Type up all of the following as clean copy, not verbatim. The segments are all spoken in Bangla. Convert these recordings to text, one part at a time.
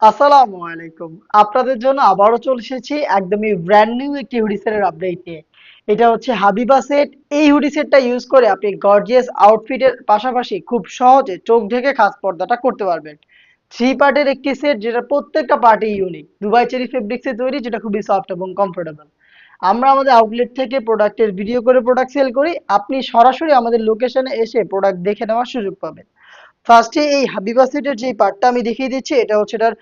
আসসালামু আলাইকুম। আপনাদের জন্য আবারও চলে এসেছি একদমই ব্র্যান্ড নিউ একটি হুডি সেটের আপডেট নিয়ে। এটা হচ্ছে হাবিবা সেট। এই হুডি সেটটা ইউজ করে আপনি গর্জিয়াস আউটফিটের পাশাপাশি খুব সহজে চোখ ঢেকে খাস পর্দাটা করতে পারবেন। থ্রি পার্টের একটি সেট যেটা প্রত্যেকটা পার্টই ইউনিক। দুবাই চেরি ফেব্রিক্সে তৈরি, যেটা খুবই সফট এবং কমফোর্টেবল। আমরা আমাদের আউটলেট থেকে প্রোডাক্টের ভিডিও করে প্রোডাক্ট সেল করি। আপনি সরাসরি আমাদের লোকেশনে এসে প্রোডাক্ট দেখে নেওয়ার সুযোগ পাবেন। ফার্স্টে এই হাবিবা সেটের যে পার্টটা আমি দেখিয়ে দিচ্ছি, এটা হচ্ছে এটার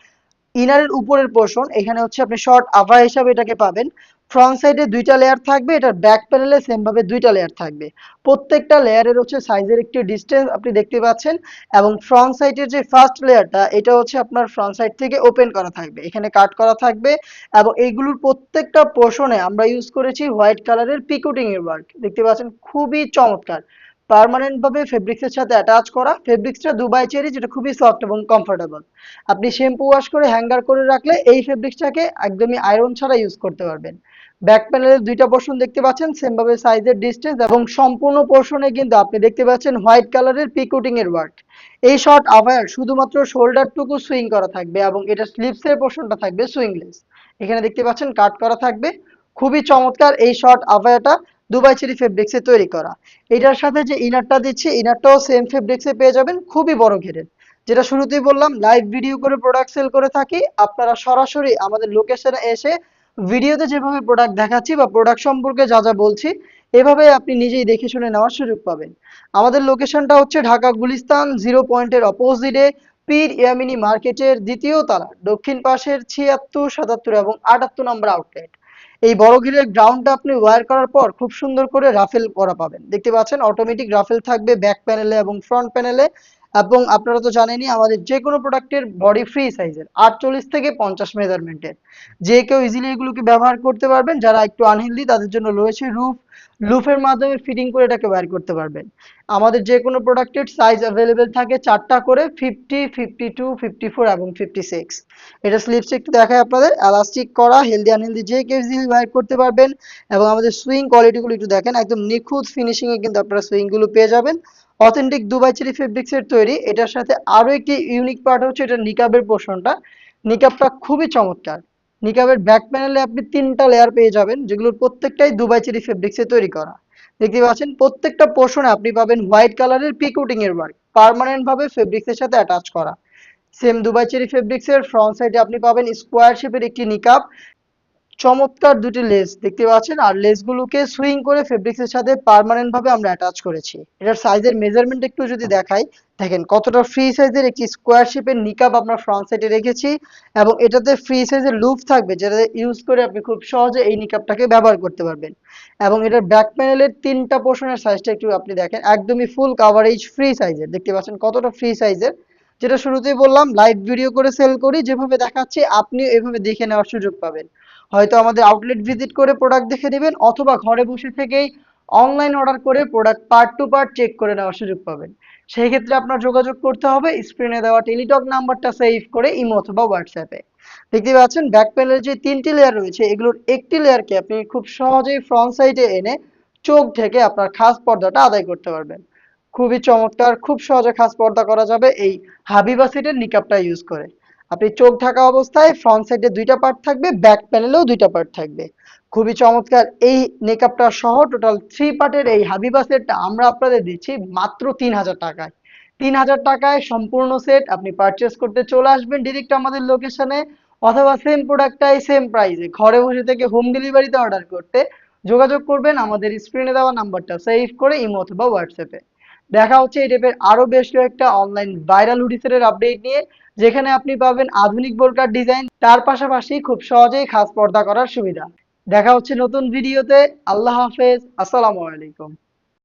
ইনারের উপরের পোর্শন। এখানে হচ্ছে আপনি শর্ট আভার হিসাবে এটাকে পাবেন। ফ্রন্ট সাইডে দুইটা লেয়ার থাকবে, এটার ব্যাক প্যানেলে সেম ভাবে দুইটা লেয়ার থাকবে। প্রত্যেকটা লেয়ারের হচ্ছে সাইজের একটি ডিস্টেন্স আপনি দেখতে পাচ্ছেন। এবং ফ্রন্ট সাইডের যে ফার্স্ট লেয়ারটা, এটা হচ্ছে আপনার ফ্রন্ট সাইড থেকে ওপেন করা থাকবে, এখানে কাট করা থাকবে। এবং এইগুলোর প্রত্যেকটা পোর্শনে আমরা ইউজ করেছি হোয়াইট কালারের পিকোটিং এর ওয়ার্ক, দেখতে পাচ্ছেন খুবই চমৎকার। পার্মানেন্ট ভাবে ফেব্রিক্সের সাথে অ্যাটাচ করা। ফেব্রিক্সটা দুবাই চেরি, যেটা খুবই সফট এবং কমফোর্টেবল। আপনি শ্যাম্পু ওয়াশ করে হ্যাঙ্গার করে রাখলে এই ফেব্রিক্সটাকে একদমই আয়রন ছাড়া ইউজ করতে পারবেন। ব্যাক প্যানেলের দুইটা পোর্শন দেখতে পাচ্ছেন, সেম ভাবে সাইজের ডিস্টেন্স, এবং সম্পূর্ণ পোর্শনে কিন্তু আপনি দেখতে পাচ্ছেন হোয়াইট কালারের পিকোটিং এর ওয়ার্ক। এই শর্ট আভায়ার শুধুমাত্র শোল্ডারটুকু সুইং করা থাকবে এবং এটা স্লিভসের পোর্শনটা থাকবে সুইংলেস। এখানে দেখতে পাচ্ছেন কাট করা থাকবে। খুবই চমৎকার এই শর্ট আভায়াটা, দুবাই চেরি ফেব্রিক্সে তৈরি করা। এটার সাথে যে ইনারটা দিচ্ছি, ইনারটাও সেম ফেব্রিক্সে পেয়ে যাবেন, খুবই বড় ঘেরের। যেটা শুরুতেই বললাম, লাইভ ভিডিও করে প্রোডাক্ট সেল করে থাকি। আপনারা সরাসরি আমাদের লোকেশনে এসে ভিডিওতে যেভাবে প্রোডাক্ট দেখাচ্ছি বা প্রোডাক্ট সম্পর্কে যা যা বলছি, এভাবে আপনি নিজেই দেখে শুনে নেওয়ার সুযোগ পাবেন। আমাদের লোকেশনটা হচ্ছে ঢাকা গুলিস্তান 0 পয়েন্টের অপোজিটে, পীর ইয়ামিনী মার্কেটের দ্বিতীয় তলা, দক্ষিণ পাশের 76, 77 এবং 78 নম্বর আউটলেট। এই বড় ঘিরের গ্রাউন্ডটা আপনি ওয়্যার করার পর খুব সুন্দর করে রাফেল করা পাবেন, দেখতে পাচ্ছেন অটোমেটিক রাফেল থাকবে ব্যাক প্যানেলে এবং ফ্রন্ট প্যানেলে। এবং আপনারা তো জানেনই আমাদের যে কোনো প্রোডাক্টের বডি ফ্রি সাইজের 48 থেকে 50 মেজারমেন্টের। যে কেউ ইজিলি এগুলোকে ব্যবহার করতে পারবেন। যারা একটু আনহেলদি তাদের জন্য রয়েছে লুফের মাধ্যমে ফিটিং করে এটাকে ওয়্যার করতে পারবেন। আমাদের যে কোনো প্রোডাক্টের সাইজ অ্যাভেলেবেল থাকে চারটা করে, 50, 52, 54 এবং 56। এটা স্লিপস একটু দেখায় আপনাদের, এলাস্টিক করা, হেলদি আনহেলদি যে কেউ ইজিলি ওয়্যার করতে পারবেন। এবং আমাদের সুইং কোয়ালিটিগুলো একটু দেখেন, একদম নিখুঁত ফিনিশিং এ কিন্তু আপনারা সুইংগুলো পেয়ে যাবেন। অথেন্টিক দুবাই চেরি ফেব্রিক্স এর তৈরি। এটার সাথে আরো একটি ইউনিক পার্ট হচ্ছে এটা নিকাবের পোর্শনটা। নিকাবটা খুবই চমৎকার। নিকাবের ব্যাক প্যানেলে আপনি তিনটা লেয়ার পেয়ে যাবেন, যেগুলোর প্রত্যেকটাই দুবাই চেরি ফেব্রিক্স এ তৈরি করা। দেখতে পাচ্ছেন প্রত্যেকটা পোর্শনে আপনি পাবেন হোয়াইট কালারের পিকোটিং এর ওয়ার্ক, পার্মানেন্ট ভাবে ফেব্রিক্স এর সাথে অ্যাটাচ করা। সেম দুবাই চেরি ফেব্রিক্স এর ফ্রন্ট সাইডে আপনি পাবেন স্কোয়ার শেপের একটি নিকাব। চমৎকার দুটি লেস দেখতে পাচ্ছেন, আর লেসগুলোকে সুইং করে ফেব্রিক্সের সাথে পার্মানেন্ট ভাবে আমরা অ্যাটাচ করেছি। এটার সাইজের মেজারমেন্ট একটু যদি দেখাই, দেখেন কতটা ফ্রি সাইজের একটি স্কোয়ার শেপের নিকাব আমরা ফ্রন্ট সাইডে রেখেছি। এবং এটাতে ফ্রি সাইজের লুপ থাকবে, যেটা ইউজ করে আপনি খুব সহজে এই নিকাবটাকে ব্যবহার করতে পারবেন। এবং এটার ব্যাক প্যানেলের তিনটা পোর্শনের সাইজটা একটু আপনি দেখেন, একদমই ফুল কাভারেজ ফ্রি সাইজের, দেখতে পাচ্ছেন কতটা ফ্রি সাইজের। যেটা শুরুতেই বললাম, লাইভ ভিডিও করে সেল করি, যেভাবে দেখাচ্ছি আপনিও এভাবে দেখে নেওয়ার সুযোগ পাবেন। হয়তো আমাদের আউটলেট ভিজিট করে প্রোডাক্ট দেখে নেবেন, অথবা ঘরে বসে থেকেই অনলাইন অর্ডার করে product part to part check করে নেওয়ার সুযোগ পাবেন। সেই ক্ষেত্রে আপনার যোগাযোগ করতে হবে স্ক্রিনে দেওয়া টেলিটক নাম্বারটা সেভ করে ইমো অথবা হোয়াটসঅ্যাপে। দেখতে পাচ্ছেন ব্যাক প্যানেলের যে তিনটি লেয়ার রয়েছে, এগুলোর একটি লেয়ারকে আপনি খুব সহজেই ফ্রন্ট সাইডে এনে চোখ ঢেকে আপনার খাস পর্দাটা আদায় করতে পারবেন। খুবই চমৎকার, খুব সহজে খাস পর্দা করা যাবে এই হাবিবা সেটের নিকাবটা ইউজ করে। আপনি চোখ ঢাকা অবস্থায় ফ্রন্ট সাইডে দুইটা পার্ট থাকবে, ব্যাক প্যানেলেও দুইটা পার্ট থাকবে। খুবই চমৎকার এই মেকআপটা সহ টোটাল থ্রি পার্টের এই হাবিবা সেটটা আমরা আপনাদের দিচ্ছি মাত্র 3000 টাকায়। 3000 টাকায় সম্পূর্ণ সেট আপনি পারচেস করতে চলে আসবেন ডিরেক্ট আমাদের লোকেশনে, অথবা সেম প্রোডাক্টটাই সেম প্রাইসে ঘরে বসে থেকে হোম ডেলিভারিতে অর্ডার করতে যোগাযোগ করবেন আমাদের স্ক্রিনে দেওয়া নাম্বারটা সেভ করে ইমো অথবা হোয়াটসঅ্যাপে। দেখা হচ্ছে এই টাইপের আরো বেশ কয়েকটা অনলাইন ভাইরাল হুডি সেটের আপডেট নিয়ে, যেখানে আপনি পাবেন আধুনিক বোরকার ডিজাইন, তার পাশাপাশি খুব সহজেই খাস পর্দা করার সুবিধা। দেখা হচ্ছে নতুন ভিডিওতে। আল্লাহ হাফেজ, আসসালামু আলাইকুম।